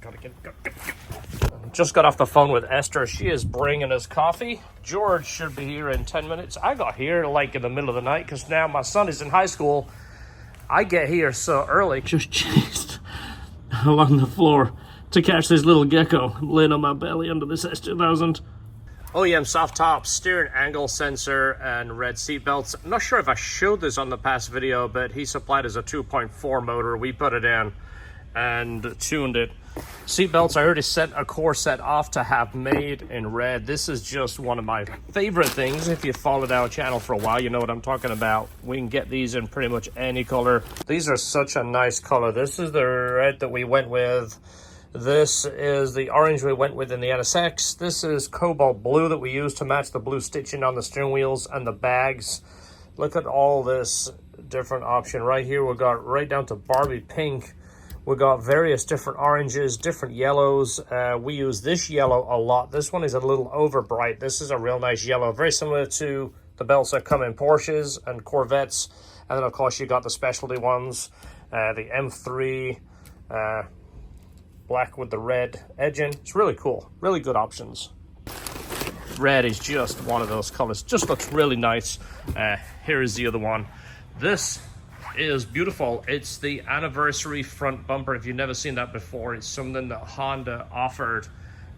Gotta get it. Just got off the phone with Esther. She is bringing us coffee. George should be here in 10 minutes. I got here like in the middle of the night because now my son is in high school. I get here so early. Just chased along the floor to catch this little gecko laying on my belly under this S2000. OEM soft top, steering angle sensor, and red seat belts. I'm not sure if I showed this on the past video, but he supplied us a 2.4 motor. We put it in and tuned it. Seat belts, I already sent a core set off to have made in red. This is just one of my favorite things. If you followed our channel for a while, you know what I'm talking about. We can get these in pretty much any color. These are such a nice color. This is the red that we went with. This is the orange we went with in the NSX. This is cobalt blue that we used to match the blue stitching on the steering wheels and the bags. Look at all this different option. Right here we got right down to Barbie pink. We got various different oranges, different yellows. We use this yellow a lot. This one is a little over bright. This is a real nice yellow, very similar to the belts that come in Porsches and Corvettes. And then of course you got the specialty ones, the M3, black with the red edging. It's really cool, really good options. Red is just one of those colors, just looks really nice. Here is the other one. This is beautiful. It's the anniversary front bumper. If you've never seen that before, it's something that Honda offered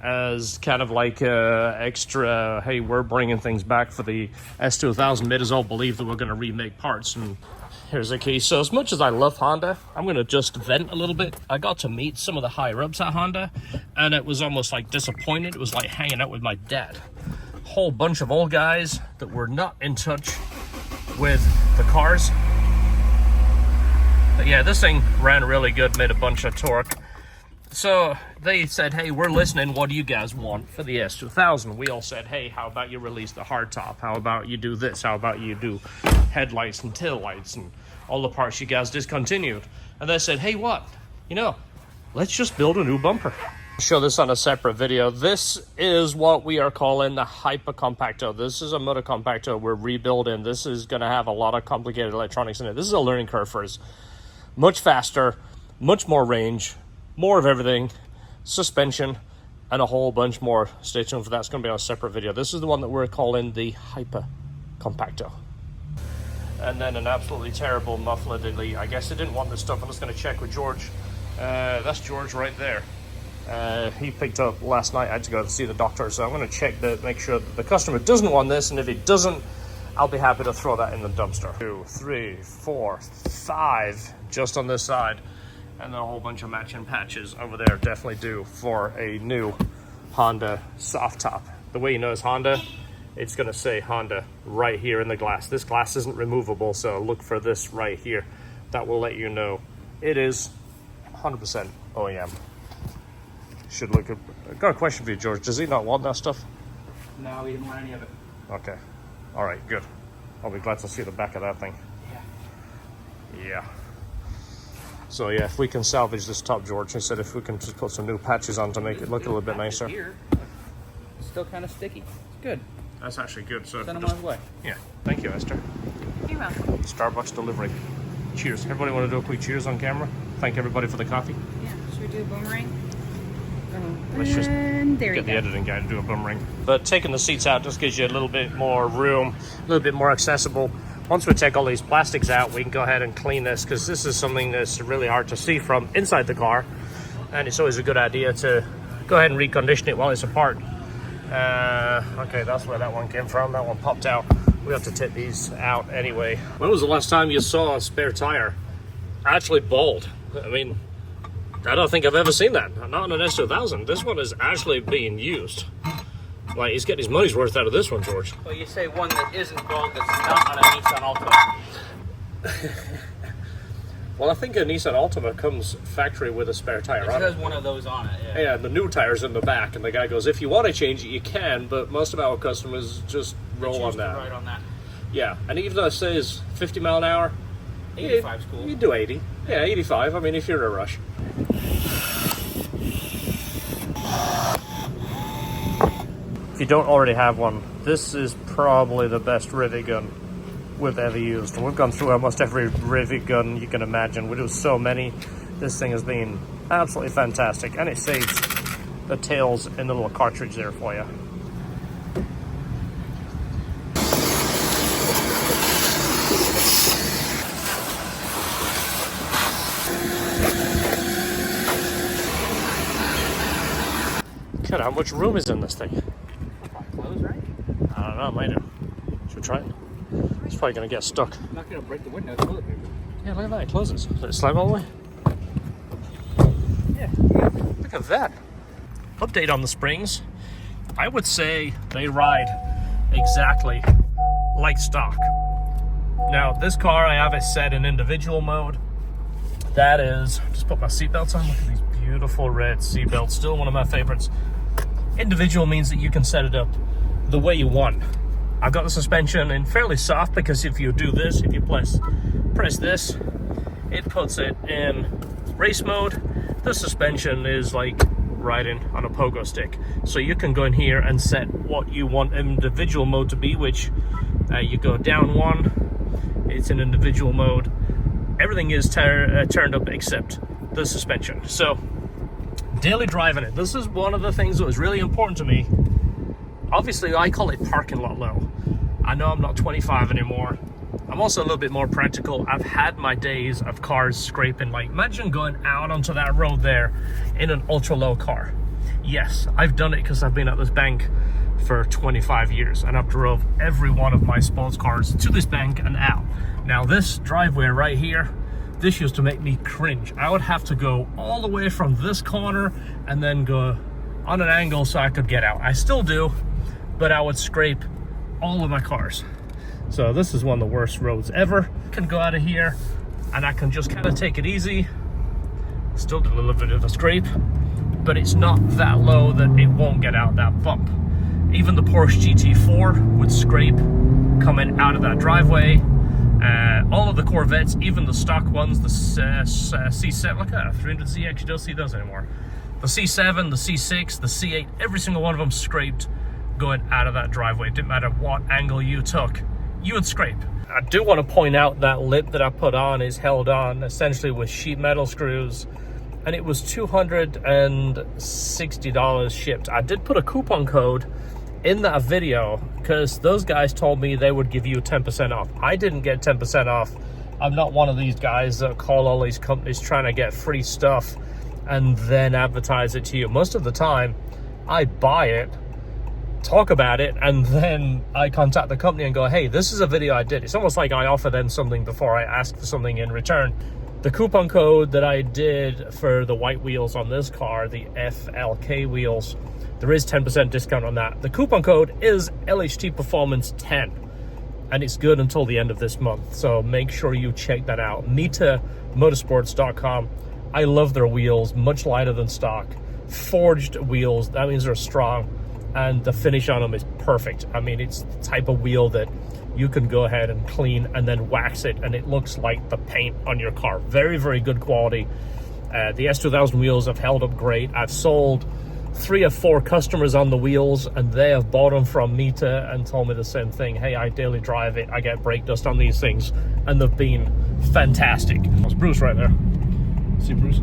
as kind of like extra, hey, we're bringing things back for the S2000, made us all believe that we're going to remake parts. And here's the key. So as much as I love Honda, I'm going to just vent a little bit. I got to meet some of the higher ups at Honda, and it was almost like disappointed. It was like hanging out with my dad. Whole bunch of old guys that were not in touch with the cars. But yeah, this thing ran really good, made a bunch of torque. So they said, hey, we're listening. What do you guys want for the S2000? We all said, hey, how about you release the hardtop? How about you do this? How about you do headlights and taillights and all the parts you guys discontinued? And they said, hey, what? You know, let's just build a new bumper. I'll show this on a separate video. This is what we are calling the Hyper Compacto. This is a motor compacto we're rebuilding. This is going to have a lot of complicated electronics in it. This is a learning curve for us. Much faster, much more range, more of everything, suspension, and a whole bunch more. Stay tuned for that. It's going to be on a separate video. This is the one that we're calling the Hyper Compacto. And then an absolutely terrible muffler delete. I guess they didn't want this stuff. I'm just going to check with George. That's George right there. He picked up last night. I had to go to see the doctor, so I'm going to check to make sure that the customer doesn't want this, and if he doesn't, I'll be happy to throw that in the dumpster. 2, 3, 4, 5 just on this side, and then a whole bunch of matching patches over there. Definitely due for a new Honda soft top. The way you know it's Honda, it's going to say Honda right here in the glass. This glass isn't removable, so look for this right here. That will let you know it is 100% OEM. Should look. I've got a question for you, George. Does he not want that stuff? No, he didn't want any of it. Okay. All right, good. I'll be glad to see the back of that thing. Yeah. So yeah, if we can salvage this top, George, he said if we can just put some new patches on to make it look a little bit nicer. Here, it's still kind of sticky. It's good. That's actually good. So send him on his way. Yeah. Thank you, Esther. You're welcome. Starbucks delivery. Cheers. Everybody want to do a quick cheers on camera? Thank everybody for the coffee. Yeah. Should we do a boomerang? Let's just get the editing guy to do a boomerang. But taking the seats out just gives you a little bit more room, a little bit more accessible. Once we take all these plastics out, we can go ahead and clean this, because this is something that's really hard to see from inside the car. And it's always a good idea to go ahead and recondition it while it's apart. Okay, that's where that one came from. That one popped out. We have to take these out anyway. When was the last time you saw a spare tire actually bald? I mean, I don't think I've ever seen that. Not on an S2000. This one is actually being used. Like, he's getting his money's worth out of this one, George. Well, you say one that isn't bald that's not on a Nissan Altima. Well, I think a Nissan Altima comes factory with a spare tire on it. It has one of those on it, yeah. Yeah, and the new tire's in the back, and the guy goes, if you want to change it, you can, but most of our customers just roll on that. Right on that. Yeah, and even though it says 50 mile an hour, 85 is cool. You do 80. Yeah, 85. I mean, if you're in a rush. If you don't already have one, this is probably the best rivet gun we've ever used. And we've gone through almost every rivet gun you can imagine. We do so many. This thing has been Absolutely fantastic. And it saves the tails in the little cartridge there for you. Look at how much room is in this thing. Close, right? I don't know, might do. Should we try it? It's probably gonna get stuck. I'm not gonna break the window. Toilet paper. Yeah, look at that, it closes. Did it slide all the way? Yeah. Look at that. Update on the springs. I would say they ride exactly like stock. Now, this car, I have it set in individual mode. That is, just put my seatbelts on. Look at these beautiful red seatbelts. Still one of my favorites. Individual means that you can set it up the way you want. I've got the suspension in fairly soft because if you do this, if you press this, it puts it in race mode. The suspension is like riding on a pogo stick. So you can go in here and set what you want individual mode to be, which you go down one, it's in individual mode. Everything is turned up except the suspension. So daily driving it, this is one of the things that was really important to me. Obviously, I call it parking lot low. I know I'm not 25 anymore. I'm also a little bit more practical. I've had my days of cars scraping. Like, imagine going out onto that road there in an ultra low car. Yes, I've done it because I've been at this bank for 25 years and I've drove every one of my sports cars to this bank and out. Now this driveway right here, this used to make me cringe. I would have to go all the way from this corner and then go on an angle so I could get out. I still do, but I would scrape all of my cars. So this is one of the worst roads ever. I can go out of here and I can just kind of take it easy. Still do a little bit of a scrape, but it's not that low that it won't get out that bump. Even the Porsche GT4 would scrape coming out of that driveway. All of the Corvettes, even the stock ones, the C7, look at that, 300ZX, you don't see those anymore. The C7, the C6, the C8, every single one of them scraped going out of that driveway. It didn't matter what angle you took, you would scrape. I do want to point out that lip that I put on is held on essentially with sheet metal screws, and it was $260 shipped. I did put a coupon code in that video because those guys told me they would give you 10% off. I didn't get 10% off. I'm not one of these guys that call all these companies trying to get free stuff and then advertise it to you. Most of the time, I buy it, talk about it, and then I contact the company and go, hey, this is a video I did. It's almost like I offer them something before I ask for something in return. The coupon code that I did for the white wheels on this car, the FLK wheels, there is 10% discount on that. The coupon code is LHT Performance 10, and it's good until the end of this month. So make sure you check that out. MitaMotorsports.com. I love their wheels, much lighter than stock. Forged wheels, that means they're strong, and the finish on them is perfect. I mean, it's the type of wheel that you can go ahead and clean and then wax it, and it looks like the paint on your car. Very, very good quality. The S2000 wheels have held up great. I've sold 3 or 4 customers on the wheels, and they have bought them from Mita and told me the same thing. Hey, I daily drive it, I get brake dust on these things, and they've been fantastic. That's Bruce right there. See Bruce?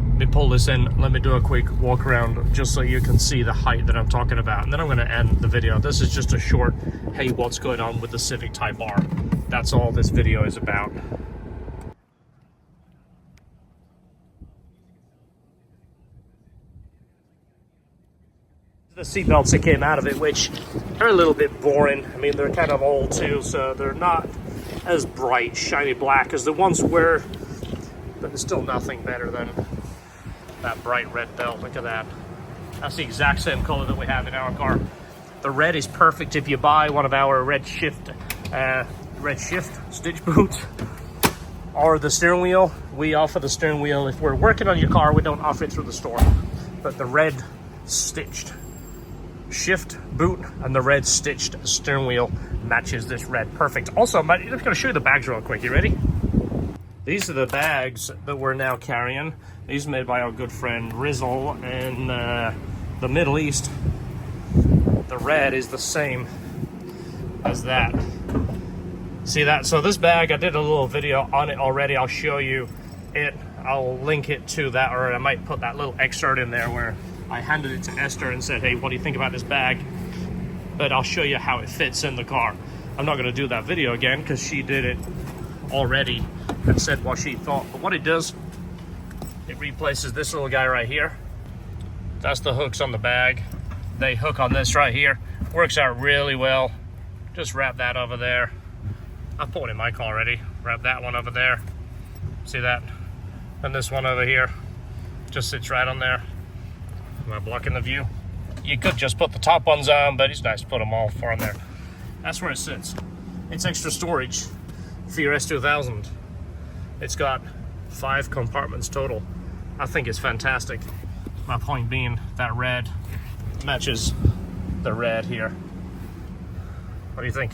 Let me pull this in, let me do a quick walk around just so you can see the height that I'm talking about, and then I'm going to end the video. This is just a short, hey, what's going on with the Civic Type R. That's all this video is about. The seatbelts that came out of it, which are a little bit boring. I mean, they're kind of old too, so they're not as bright, shiny black as the ones were, but there's still nothing better than that bright red belt. Look at that. That's the exact same color that we have in our car. The red is perfect if you buy one of our red shift stitch boots or the steering wheel. We offer the steering wheel. If we're working on your car, we don't offer it through the store, but the red stitched shift boot and the red stitched steering wheel matches this red perfect. Also, I'm just going to show you the bags real quick. You ready? These are the bags that we're now carrying. These are made by our good friend Rizzle in the Middle East. The red is the same as that. See that? So this bag, I did a little video on it already. I'll show you it. I'll link it to that, or I might put that little excerpt in there where I handed it to Esther and said, hey, what do you think about this bag? But I'll show you how it fits in the car. I'm not going to do that video again because she did it already and said what she thought. But what it does, it replaces this little guy right here. That's the hooks on the bag. They hook on this right here. Works out really well. Just wrap that over there. I've put it in my car already. Wrap that one over there. See that? And this one over here just sits right on there. Am I blocking the view? You could just put the top ones on, but it's nice to put them all four on there. That's where it sits. It's extra storage for your S2000. It's got 5 compartments total. I think it's fantastic. My point being that red matches the red here. What do you think?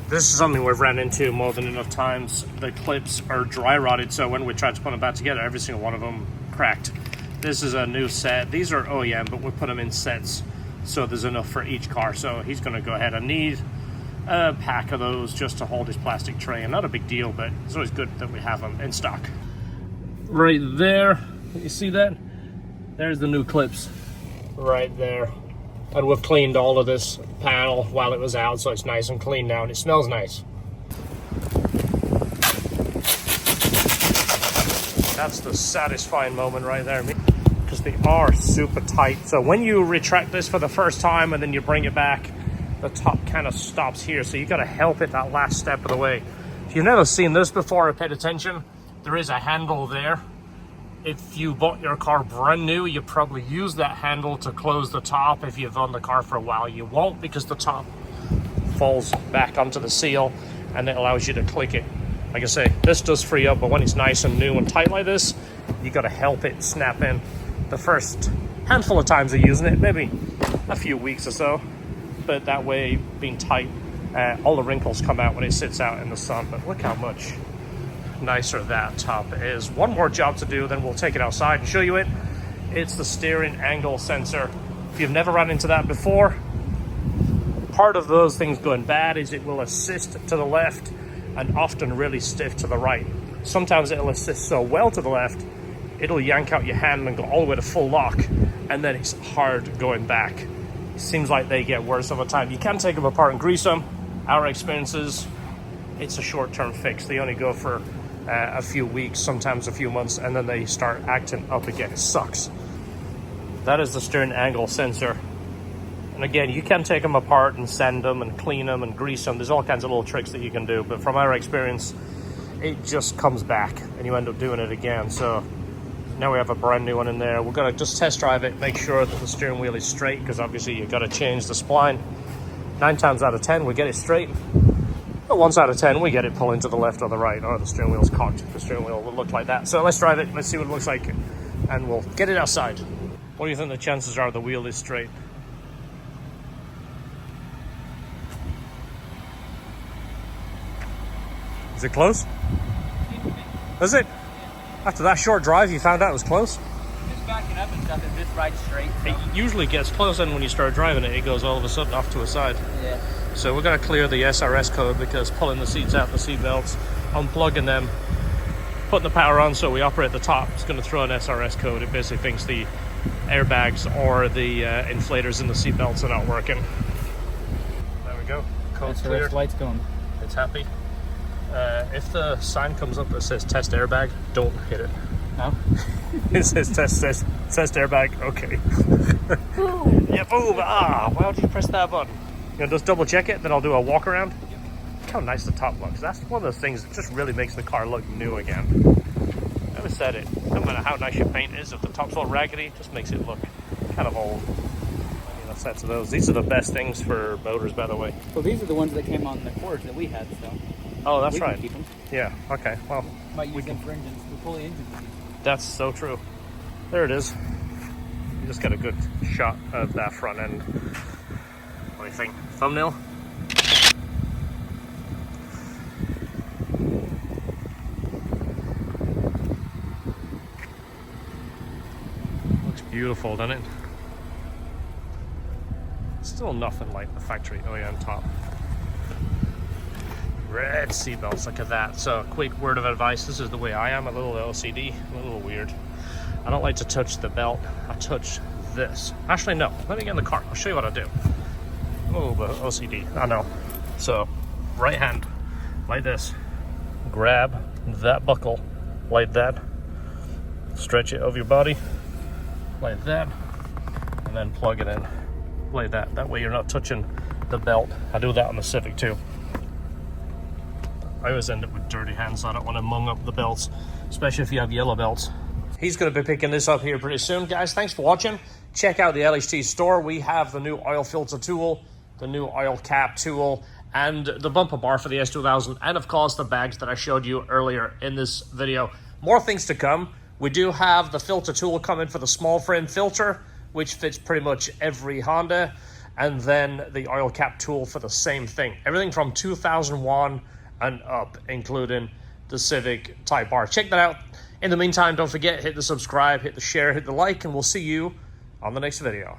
This is something we've ran into more than enough times. The clips are dry rotted, so when we tried to put them back together, every single one of them cracked. This is a new set. These are OEM, but we put them in sets, so there's enough for each car. So he's going to go ahead and need a pack of those just to hold his plastic tray. And not a big deal, but it's always good that we have them in stock. Right there, you see that? There's the new clips right there. And we've cleaned all of this panel while it was out, so it's nice and clean now, and it smells nice. That's the satisfying moment right there, because they are super tight. So when you retract this for the first time and then you bring it back, the top kind of stops here, so you got to help it that last step of the way. If you've never seen this before or paid attention, there is a handle there. If you bought your car brand new, you probably use that handle to close the top. If you've owned the car for a while, you won't, because the top falls back onto the seal and it allows you to click it. Like I say, this does free up, but when it's nice and new and tight like this, you got to help it snap in. The first handful of times of using it, maybe a few weeks or so, but that way, being tight, all the wrinkles come out when it sits out in the sun. But look how much nicer that top is. One more job to do, then we'll take it outside and show you it. It's the steering angle sensor. If you've never run into that before, part of those things going bad is it will assist to the left and often really stiff to the right. Sometimes it'll assist so well to the left, it'll yank out your hand and go all the way to full lock, and then it's hard going back. It seems like they get worse over time. You can take them apart and grease them. Our experiences, it's a short-term fix. They only go for a few weeks, sometimes a few months, and then they start acting up again. It sucks. That is the steering angle sensor. And again, you can take them apart and sand them and clean them and grease them. There's all kinds of little tricks that you can do, but from our experience, it just comes back and you end up doing it again. So now we have a brand new one in there. We're gonna just test drive it, make sure that the steering wheel is straight, because obviously you gotta change the spline. 9 times out of 10, we get it straight. But once out of 10, we get it pulling to the left or the right, or the steering wheel's cocked. The steering wheel will look like that. So let's drive it, let's see what it looks like, and we'll get it outside. What do you think the chances are the wheel is straight? Is it close? Is it? After that short drive, you found out it was close? Just backing up and stuff, it's just right straight. So. It usually gets close, and when you start driving it, it goes all of a sudden off to a side. Yeah. So we're going to clear the SRS code, because pulling the seats out, the seat belts, unplugging them, putting the power on so we operate the top, it's going to throw an SRS code. It basically thinks the airbags or the inflators in the seat belts are not working. There we go. Code's clear. Light's going. It's happy. If the sign comes up that says test airbag, don't hit it. No? It says test airbag. Okay. Yeah, boom. Why don't you press that button? You know, just double check it, then I'll do a walk around. Look how nice the top looks. That's one of those things that just really makes the car look new again. I always said it. No matter how nice your paint is, if the top's all raggedy, it just makes it look kind of old. I mean, a set of those. These are the best things for motors, by the way. Well, these are the ones that came on the Accords that we had, so. Oh, that's we right. Can keep them. Yeah, okay. Well, might use them for engines. We pull the engines. that's so true. There it is. You just got a good shot of that front end. What do you think? Thumbnail? Looks beautiful, doesn't it? Still nothing like the factory OEM top. Red seatbelts, look at that. So quick word of advice, this is the way I am, a little OCD, a little weird. I don't like to touch the belt, I touch this. Actually, no, let me get in the car, I'll show you what I do. I'm a little bit OCD, I know. So, right hand, like this. Grab that buckle, like that. Stretch it over your body, like that. And then plug it in, like that. That way you're not touching the belt. I do that on the Civic too. I always end up with dirty hands, so I don't want to mung up the belts, especially if you have yellow belts. He's going to be picking this up here pretty soon. Guys, thanks for watching. Check out the LHT store. We have the new oil filter tool, the new oil cap tool, and the bumper bar for the S2000, and of course the bags that I showed you earlier in this video. More things to come. We do have the filter tool coming for the small frame filter, which fits pretty much every Honda, and then the oil cap tool for the same thing. Everything from 2001 and up, including the Civic Type R. Check that out. In the meantime, don't forget, hit the subscribe, hit the share, hit the like, and we'll see you on the next video.